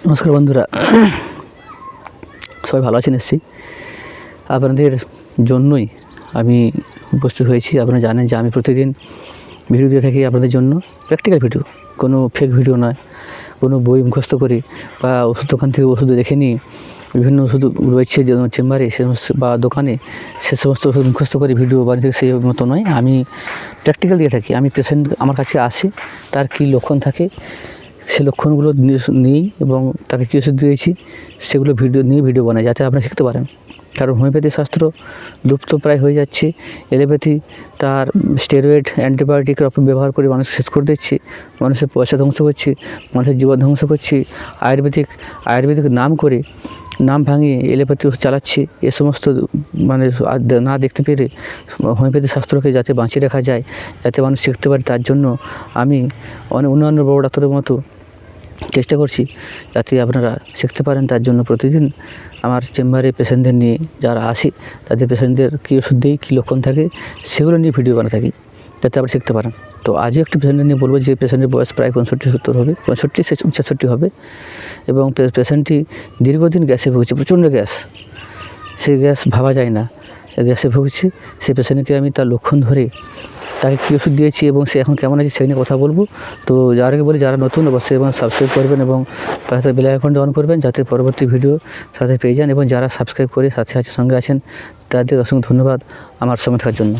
নমস্কার বন্ধুরা, সবাই ভালো আছেন নিশ্চয়ই। আপনাদের জন্যই আমি উপস্থিত হয়েছি। আপনারা জানেন যে আমি প্রতিদিন ভিডিও দিয়ে থাকি আপনাদের জন্য, প্র্যাকটিক্যাল ভিডিও, কোনো ফেক ভিডিও নয়। কোনো বই মুখস্থ করি বা ওষুধ দোকান থেকে ওষুধ দেখে নিই, বিভিন্ন ওষুধ রয়েছে যে চেম্বারে সে সমস্ত বা দোকানে, সে সমস্ত ওষুধ মুখস্থ করে ভিডিও বাড়ি থেকে সেই মতো নয়। আমি প্র্যাকটিক্যাল দিয়ে থাকি। আমি পেশেন্ট আমার কাছে আসে, তার কী লক্ষণ থাকে সে লক্ষণগুলো নিই এবং তাকে কী ওষুধ দিয়েছি সেগুলো ভিডিও বানাই, যাতে আপনারা শিখতে পারেন। কারণ হোমিওপ্যাথি শাস্ত্র লুপ্ত প্রায় হয়ে যাচ্ছে। এলোপ্যাথি তার স্টেরয়েড অ্যান্টিবায়োটিকের ব্যবহার করে মানুষ শেষ করে দিচ্ছে, মানুষের পয়সা ধ্বংস করছে, মানুষের জীবন ধ্বংস করছে। আয়ুর্বেদিক নাম করে, নাম ভাঙিয়ে এলোপ্যাথি ওষুধ চালাচ্ছে। এ সমস্ত মানে না দেখতে পেরে হোমিওপ্যাথি শাস্ত্রকে যাতে বাঁচিয়ে রাখা যায়, যাতে মানুষ শিখতে পারে, তার জন্য আমি অন্যান্য বড় ডাক্তারের মতো চেষ্টা করছি যাতে আপনারা শিখতে পারেন। তার জন্য প্রতিদিন আমার চেম্বারে পেশেন্টদের নিয়ে যারা আসে, তাদের পেশেন্টদের কী ওষুধ দিই, কী লক্ষণ থাকে, সেগুলো নিয়ে ভিডিও বানাতে থাকি, যাতে আপনি শিখতে পারেন। তো আজও একটি পেশেন্টের নিয়ে বলবো, যে পেশেন্টের বয়স প্রায় 65-70 হবে, 65-66 হবে, এবং পেশেন্টটি দীর্ঘদিন গ্যাসে ভুগছে, প্রচণ্ড গ্যাস। সেই গ্যাস ভাবা যায় না, গ্যাসে ভুগছে। সেই পেশেন্টকে আমি তার লক্ষণ ধরে তাকে কী ওষুধ দিয়েছি এবং সে এখন কেমন আছে সেই নিয়ে কথা বলবো। তো যার আগে বলি, যারা নতুন অবশ্যই এবং সাবস্ক্রাইব করবেন এবং পাশে বেল আইকনটি অন করবেন, যাতে পরবর্তী ভিডিও সাথে পেয়ে যান। এবং যারা সাবস্ক্রাইব করে সঙ্গে আছেন, তাদের অসংখ্য ধন্যবাদ আমার সঙ্গে থাকার জন্য।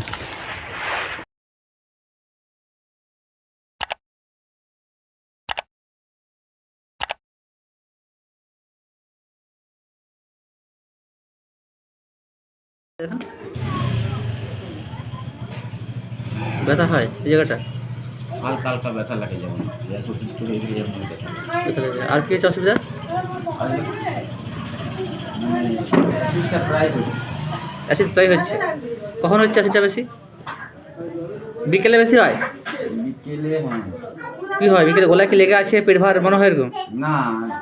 ব্যথা হয় এই জায়গাটা, হালকা হালকা ব্যথা লাগে, যেমন আর কি হচ্ছে অসুবিধা? অ্যাসিড প্রায় হচ্ছে। কখন হচ্ছে অ্যাসিডটা বেশি? বিকেলে বেশি হয়? বিকেলে কী হয় বিকেলে? গলায় কি লেগে আছে, পেট ভার মনে হয় এরকম? না,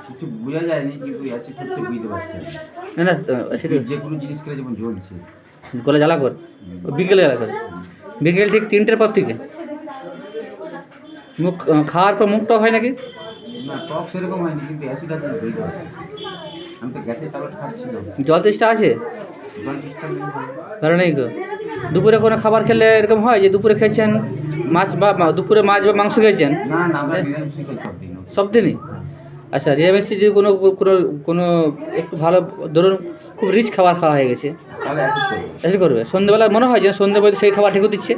কিছু বোঝা যায়নি, কিন্তু অ্যাসিড হচ্ছে বুঝতে পারছি আমি। না না, অ্যাসিড যে কোনো জিনিস খেলে যেমন জ্বলছে, গলা জ্বালা কর, বিকেলে জ্বালা করে। বিকেল ঠিক 3টের পর থেকে মুখ খাওয়ার পর মুখটাও হয় নাকি? না টক সেরকম হয়নি, কিন্তু অ্যাসিড আছে বুঝতে পারছি। আমি তো গ্যাসের ট্যাবলেট খাচ্ছি না। জল তেষ্টা আছে? জল চেষ্টা ভালো নেই গো। দুপুরে কোনো খাবার খেলে এরকম হয় যে দুপুরে খেয়েছেন মাছ বা দুপুরে মাছ বা মাংস খেয়েছেন? না না, আমরা নিরামিষই খাই সব দিন। সব দিনই? আচ্ছা, নিরামিষে যদি কোনো কোনো কোনো একটু ভালো, ধরুন খুব রিচ খাবার খাওয়া হয়ে গেছে, তাহলে অ্যাসিড করবে। অ্যাসিড করবে। সন্ধ্যেবেলা মনে হয় যে সন্ধ্যেবেলা সেই খাবার ঠিকও দিচ্ছে,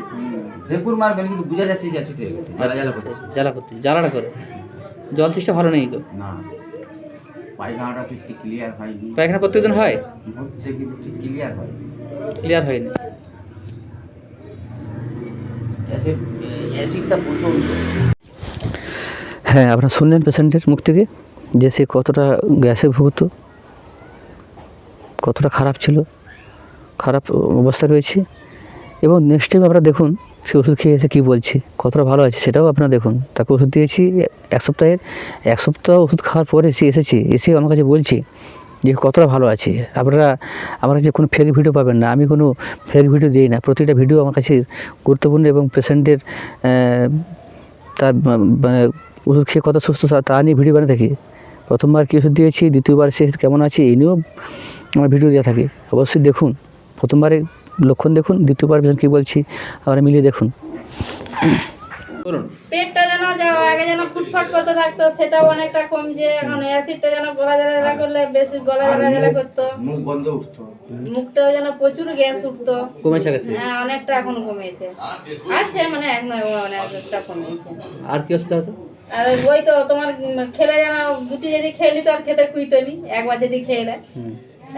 ভেপুর মারবেন, কিন্তু বোঝা যাচ্ছে যে অ্যাসিড হয়ে গেছে, জ্বালা জ্বালা করছে। জ্বালা করতে, জ্বালাটা করে। জল তেষ্টা ভালো নেই গো। না, পায়খানাটা ঠিক ক্লিয়ার হয়নি। পায়খানা প্রত্যেকদিন হয়? হচ্ছে, কিন্তু ঠিক ক্লিয়ার হয়। ক্লিয়ার হয়নি। অ্যাসিডটা প্রচণ্ড। হ্যাঁ, আপনারা শুনলেন পেশেন্টের মুখ থেকে যে সে কতটা গ্যাসে ভুগতো, কতটা খারাপ ছিল, খারাপ অবস্থা রয়েছে। এবং নেক্সট টাইম আপনারা দেখুন সে ওষুধ খেয়ে এসে কী বলছে, কতটা ভালো আছে সেটাও আপনারা দেখুন। তাকে ওষুধ দিয়েছি এক সপ্তাহ ওষুধ খাওয়ার পরে সে এসে আমার কাছে বলছে যে কতটা ভালো আছে। আপনারা আমার কাছে কোনো ফেক ভিডিও পাবেন না, আমি কোনো ফেক ভিডিও দিই না। প্রতিটা ভিডিও আমার কাছে গুরুত্বপূর্ণ এবং পেশেন্টের তার মানে ওষুধ খেয়ে কত সুস্থ তা নিয়ে ভিডিও বানিয়ে থাকি। প্রথমবার কী ওষুধ দিয়েছি, দ্বিতীয়বার সে কেমন আছে, এই নিয়েও আমার ভিডিও দেওয়া থাকে। অবশ্যই দেখুন, প্রথমবারে লক্ষণ দেখুন, দ্বিতীয়বার কী বলছি আপনারা মিলিয়ে দেখুন। পেটটা যেন আগে যেন ফুটফাট করতে থাকতো, সেটাও অনেকটা কমছে। এখন অ্যাসিডটা যেন গলা জ্বালা করলে বেশি গলা জ্বালা করতো, মুখ বন্ধ উঠতো, মুখটাও যেন প্রচুর গ্যাস উঠতো। কমেছে গেছে? হ্যাঁ, অনেকটা এখন কমেছে, আছে মানে এক নয়, অনেকটা কমেছে। আর কি অসুবিধা হতো? আর ওই তো তোমার খেলে যেন দুটি যদি খেলি তো আর খেতে খুঁজতনি, একবার যদি খেলে।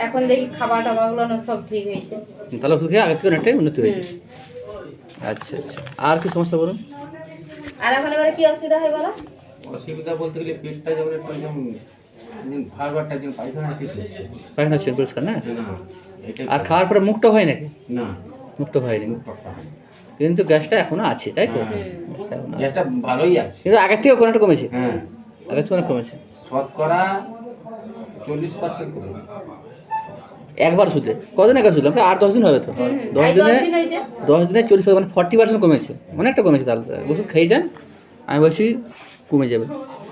এখন দেখি খাবার টাবারগুলো সব ঠিক হয়েছে। তাহলে ওষুধ খেয়ে আগের থেকে অনেকটাই উন্নতি হয়েছে। আচ্ছা আচ্ছা, আর কি সমস্যা বলুন? আর এখন এবারে কি অসুবিধা হয় বলো? অসুবিধা বলতে গেলে পেটটা যেমন একটু ভারবারটা যেমন পায়খানা ঠিক হচ্ছে। পায়খানা হচ্ছে পরিষ্কার না? এটা আর খাওয়ার পরে মুখটা হয় নাকি? না, মুখটা হয়নি, মুখ টকটা হয়। কিন্তু গ্যাসটা এখনো আছে, তাই তো? গ্যাসটা এখনো আছে। গ্যাসটা ভালোই আছে, কিন্তু আগের থেকে কোনো একটা কমেছে? হ্যাঁ, আগের থেকে অনেক কমেছে। শতকরা 40% কমে। একবার শুধু কদিন আগে শুধু, আপনার 8-10 দিন হবে তো? 10 দিনে 40%, মানে 40% কমেছে, অনেকটা কমেছে। তাহলে ওষুধ খেয়ে যান, আমি বলছি কমে যাবে।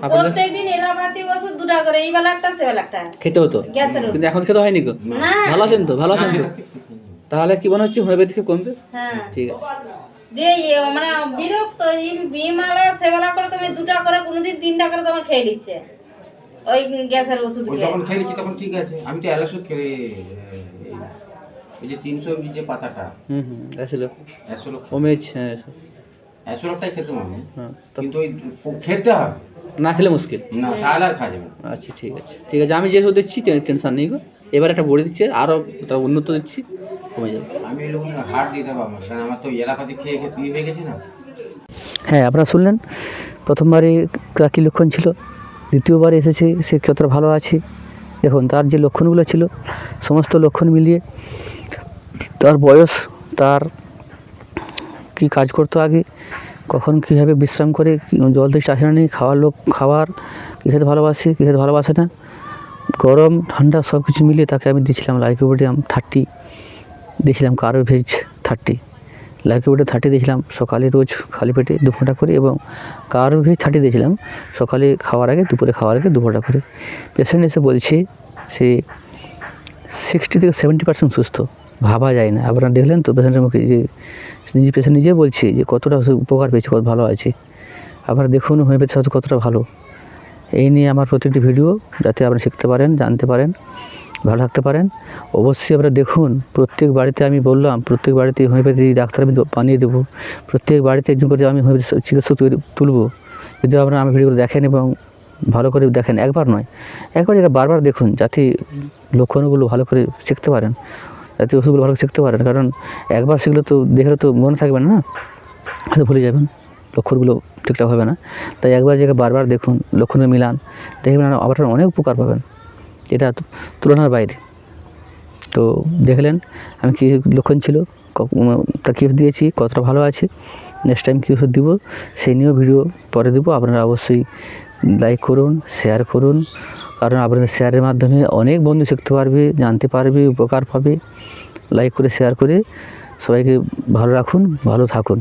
আপনাদের প্রত্যেকদিন এলোপ্যাথিক ওষুধ 2 টাকা করে, এই বেলা একটা সে বেলা একটা খেতে হতো, গ্যাসের ওষুধ। কিন্তু এখন খেতে হয়নি গো। না ভালো আছেন তো? ভালো আছেন তো? তাহলে কি মনে হচ্ছে হোমিওপ্যাথি থেকে কমবে? হ্যাঁ ঠিক আছে। দিয়ে মানে বিরক্ত বিমালে সেবেলা করে তুমি 2 টাকা করে, কোনোদিন 3 টাকা করে তোমার খেয়ে নিচ্ছে ওই গ্যাসের ওষুধ ওই খেয়ে। যখন খেয়েছি তখন ঠিক আছে, আমি তো অ্যালাসো খেয়ে ওই যে 300 ml যে পাতাটা আসলে অ্যাসোলো ওমেজ, হ্যাঁ অ্যাসোলোটাই খেতাম আমি, হ্যাঁ, তো কিন্তু ওই খেতে হবে না খেলে মুশকিল। না, তাহলে আর খাওয়া যাবে না। আচ্ছা ঠিক আছে, ঠিক আছে, আমি যেহেতু দিচ্ছি টেনশন নেই গো। এবার একটা বড়ি দিচ্ছি, আরও তা উন্নত দিচ্ছি, কমে যাবে। আমি এই লোক হার্ট দিয়ে দেবো আমার, কারণ আমার তো এলাকাতে খেয়ে খেয়ে তুই হয়ে গেছে না। হ্যাঁ, আপনারা শুনলেন, প্রথমবারে তার কী লক্ষণ ছিল, দ্বিতীয়বারে এসেছে সে কতটা ভালো আছে। দেখুন তার যে লক্ষণগুলো ছিল, সমস্ত লক্ষণ মিলিয়ে তার বয়স, তার কী কাজ করতো আগে, কখন কীভাবে বিশ্রাম করে, জল থেকে আসে না নেই, খাবার কী খেতে ভালোবাসে, কী খেতে ভালোবাসে না, গরম ঠান্ডা সব কিছু মিলিয়ে তাকে আমি দিয়েছিলাম লাইকোপোডিয়াম 30, দিয়েছিলাম কার্বোভেজ 30, লাইকোপোডিয়াম 30 দিয়েছিলাম সকালে রোজ খালি পেটে 2 ফোঁটা করে, এবং কার্বোভেজ 30 দিয়েছিলাম সকালে খাওয়ার আগে, দুপুরে খাওয়ার আগে 2 ফোঁটা করে। পেশেন্ট এসে বলছে সে 60 থেকে 70% সুস্থ, ভাবা যায় না। আপনারা দেখলেন তো পেশেন্টের মুখে, যে পেশেন্ট নিজে বলছে যে কতটা সে উপকার পেয়েছে, কত ভালো আছে। আপনারা দেখুন হোমিওপ্যাথি স্বাস্থ্য কতটা ভালো। এই নিয়ে আমার প্রত্যেকটি ভিডিও, যাতে আপনারা শিখতে পারেন, জানতে পারেন, ভালো থাকতে পারেন। অবশ্যই আপনারা দেখুন, প্রত্যেক বাড়িতে আমি বললাম, প্রত্যেক বাড়িতে হোমিওপ্যাথি ডাক্তার আমি বানিয়ে দেবো, প্রত্যেক বাড়িতে একজন করে আমি হোমিওপ্যাথি চিকিৎসক তুলব। যদি আপনারা আমার ভিডিওগুলো দেখেন এবং ভালো করে দেখেন, একবার নয়, একবার এটা বারবার দেখুন, যাতে লক্ষণগুলো ভালো করে শিখতে পারেন, যাতে ওষুধগুলো ভালো করে শিখতে পারেন। কারণ একবার শিখলে তো দেখলে তো মনে থাকবে না, হয়তো ভুলে যাবেন, লক্ষণগুলো ঠিকঠাক হবে না। তাই একবার জায়গায় বারবার দেখুন, লক্ষণে মিলান, দেখবেন আবার অনেক উপকার পাবেন, এটা তুলনার বাইরে। তো দেখলেন আমি কী লক্ষণ ছিল, তা কী ওষুধ দিয়েছি, কতটা ভালো আছে, নেক্সট টাইম কী ওষুধ দিব সেই নিয়েও ভিডিও পরে দেবো। আপনারা অবশ্যই লাইক করুন, শেয়ার করুন, কারণ আপনাদের শেয়ারের মাধ্যমে অনেক বন্ধু শিখতে পারবে, জানতে পারবে, উপকার পাবে। লাইক করে শেয়ার করে সবাইকে ভালো রাখুন, ভালো থাকুন।